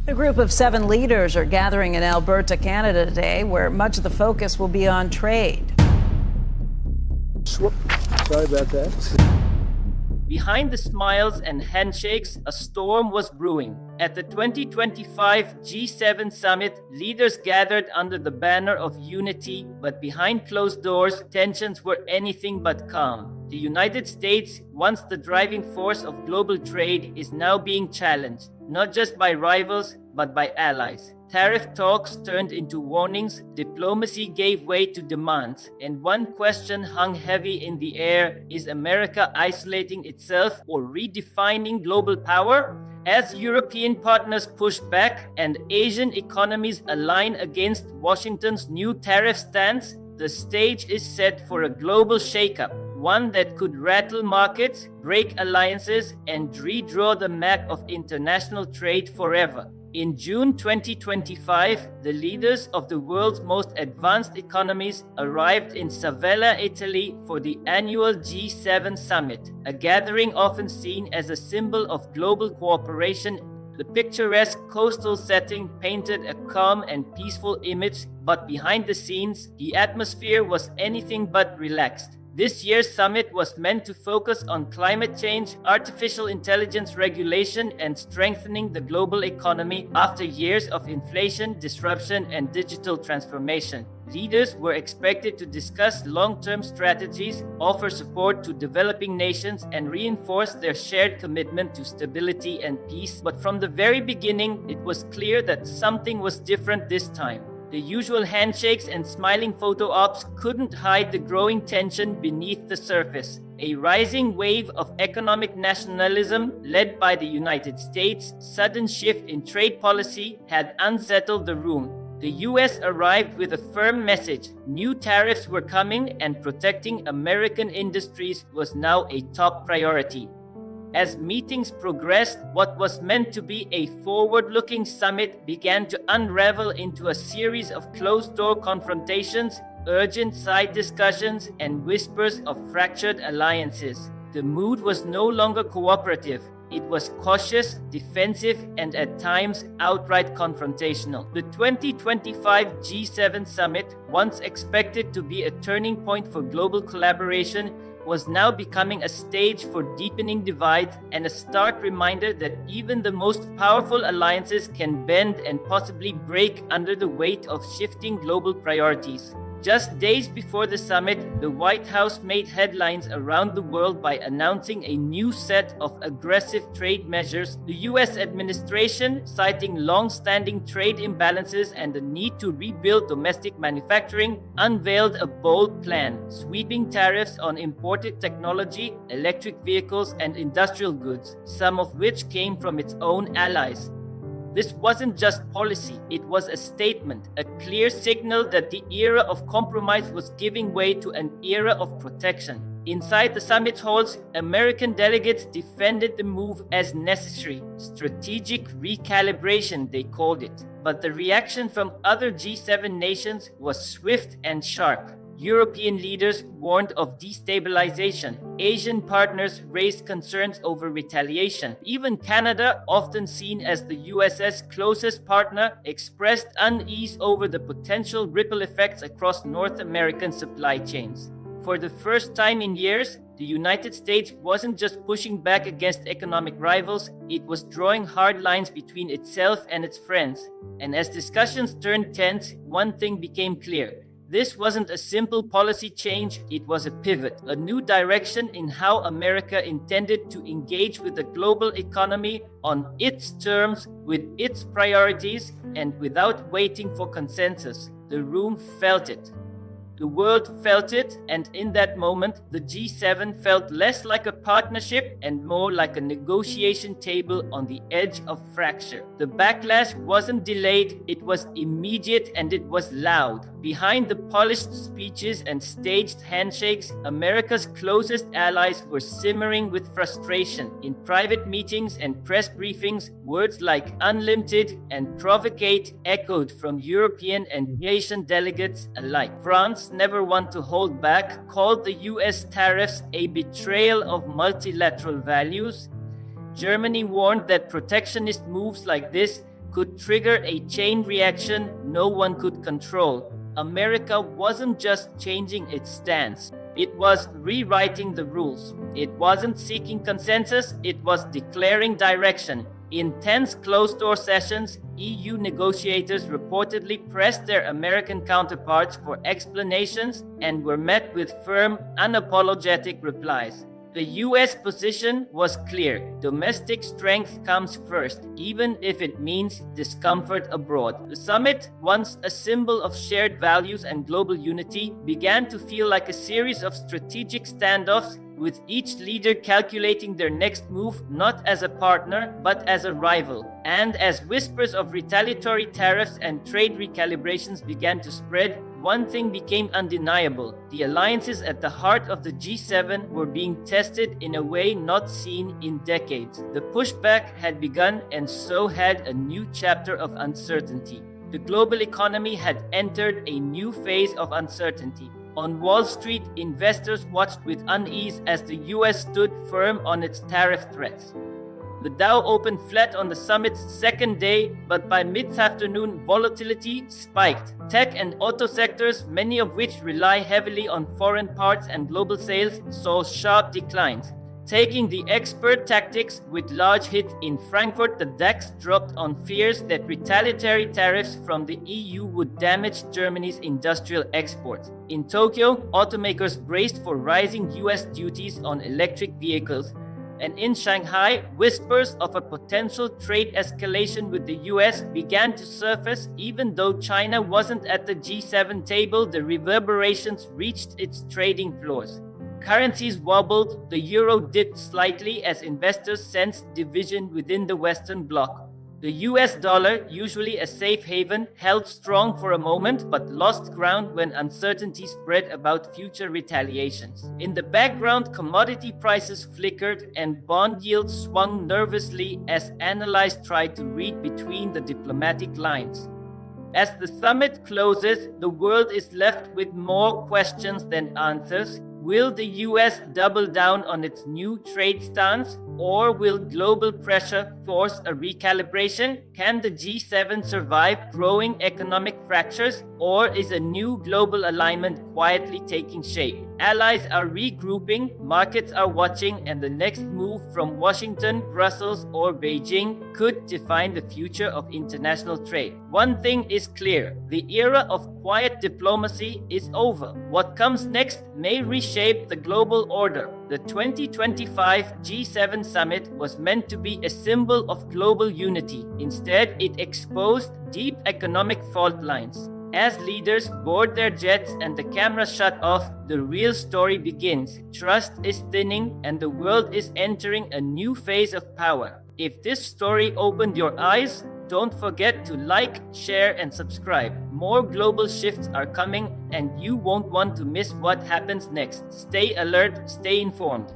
A group of 7 leaders are gathering in Alberta, Canada today, where much of the focus will be on trade. Sorry about that. Behind the smiles and handshakes, a storm was brewing. At the 2025 G7 summit, leaders gathered under the banner of unity, but behind closed doors, tensions were anything but calm. The United States, once the driving force of global trade, is now being challenged, not just by rivals, but by allies. Tariff talks turned into warnings, diplomacy gave way to demands, and one question hung heavy in the air: is America isolating itself or redefining global power? As European partners push back and Asian economies align against Washington's new tariff stance, the stage is set for a global shakeup, one that could rattle markets, break alliances, and redraw the map of international trade forever. In June 2025, the leaders of the world's most advanced economies arrived in Savella, Italy for the annual G7 summit, a gathering often seen as a symbol of global cooperation. The picturesque coastal setting painted a calm and peaceful image, but behind the scenes, the atmosphere was anything but relaxed. This year's summit was meant to focus on climate change, artificial intelligence regulation, and strengthening the global economy after years of inflation, disruption, and digital transformation. Leaders were expected to discuss long-term strategies, offer support to developing nations, and reinforce their shared commitment to stability and peace. But from the very beginning, it was clear that something was different this time. The usual handshakes and smiling photo ops couldn't hide the growing tension beneath the surface. A rising wave of economic nationalism, led by the United States' sudden shift in trade policy, had unsettled the room. The US arrived with a firm message: new tariffs were coming, and protecting American industries was now a top priority. As meetings progressed, what was meant to be a forward-looking summit began to unravel into a series of closed-door confrontations, urgent side discussions, and whispers of fractured alliances. The mood was no longer cooperative. It was cautious, defensive, and at times outright confrontational. The 2025 G7 summit, once expected to be a turning point for global collaboration, was now becoming a stage for deepening divides and a stark reminder that even the most powerful alliances can bend and possibly break under the weight of shifting global priorities. Just days before the summit, the White House made headlines around the world by announcing a new set of aggressive trade measures. The US administration, citing long-standing trade imbalances and the need to rebuild domestic manufacturing, unveiled a bold plan, sweeping tariffs on imported technology, electric vehicles, and industrial goods, some of which came from its own allies. This wasn't just policy, it was a statement, a clear signal that the era of compromise was giving way to an era of protection. Inside the summit halls, American delegates defended the move as necessary. Strategic recalibration, they called it. But the reaction from other G7 nations was swift and sharp. European leaders warned of destabilization. Asian partners raised concerns over retaliation. Even Canada, often seen as the US's closest partner, expressed unease over the potential ripple effects across North American supply chains. For the first time in years, the United States wasn't just pushing back against economic rivals, it was drawing hard lines between itself and its friends. And as discussions turned tense, one thing became clear. This wasn't a simple policy change, it was a pivot, a new direction in how America intended to engage with the global economy on its terms, with its priorities, and without waiting for consensus. The room felt it. The world felt it, and in that moment, the G7 felt less like a partnership and more like a negotiation table on the edge of fracture. The backlash wasn't delayed, it was immediate and it was loud. Behind the polished speeches and staged handshakes, America's closest allies were simmering with frustration. In private meetings and press briefings, words like unlimited and provocate echoed from European and Asian delegates alike. France, never one to hold back, called the US tariffs a betrayal of multilateral values. Germany warned that protectionist moves like this could trigger a chain reaction no one could control. America wasn't just changing its stance, it was rewriting the rules. It wasn't seeking consensus, it was declaring direction. In tense closed-door sessions, EU negotiators reportedly pressed their American counterparts for explanations and were met with firm, unapologetic replies. The US position was clear. Domestic strength comes first, even if it means discomfort abroad. The summit, once a symbol of shared values and global unity, began to feel like a series of strategic standoffs, with each leader calculating their next move not as a partner but as a rival. And as whispers of retaliatory tariffs and trade recalibrations began to spread, one thing became undeniable. The alliances at the heart of the G7 were being tested in a way not seen in decades. The pushback had begun, and so had a new chapter of uncertainty. The global economy had entered a new phase of uncertainty. On Wall Street, investors watched with unease as the US stood firm on its tariff threats. The Dow opened flat on the summit's second day, but by mid-afternoon, volatility spiked. Tech and auto sectors, many of which rely heavily on foreign parts and global sales, saw sharp declines. Taking the expert tactics with large hits in Frankfurt, the DAX dropped on fears that retaliatory tariffs from the EU would damage Germany's industrial exports. In Tokyo, automakers braced for rising US duties on electric vehicles. And in Shanghai, whispers of a potential trade escalation with the US began to surface. Even though China wasn't at the G7 table, the reverberations reached its trading floors. Currencies wobbled, the euro dipped slightly as investors sensed division within the Western bloc. The US dollar, usually a safe haven, held strong for a moment but lost ground when uncertainty spread about future retaliations. In the background, commodity prices flickered and bond yields swung nervously as analysts tried to read between the diplomatic lines. As the summit closes, the world is left with more questions than answers. Will the US double down on its new trade stance, or will global pressure force a recalibration? Can the G7 survive growing economic fractures, or is a new global alignment quietly taking shape? Allies are regrouping, markets are watching, and the next move from Washington, Brussels, or Beijing could define the future of international trade. One thing is clear: the era of quiet diplomacy is over. What comes next may reshape the global order. The 2025 G7 summit was meant to be a symbol of global unity. Instead, it exposed deep economic fault lines. As leaders board their jets and the cameras shut off, the real story begins. Trust is thinning, and the world is entering a new phase of power. If this story opened your eyes, don't forget to like, share, and subscribe. More global shifts are coming, and you won't want to miss what happens next. Stay alert, stay informed.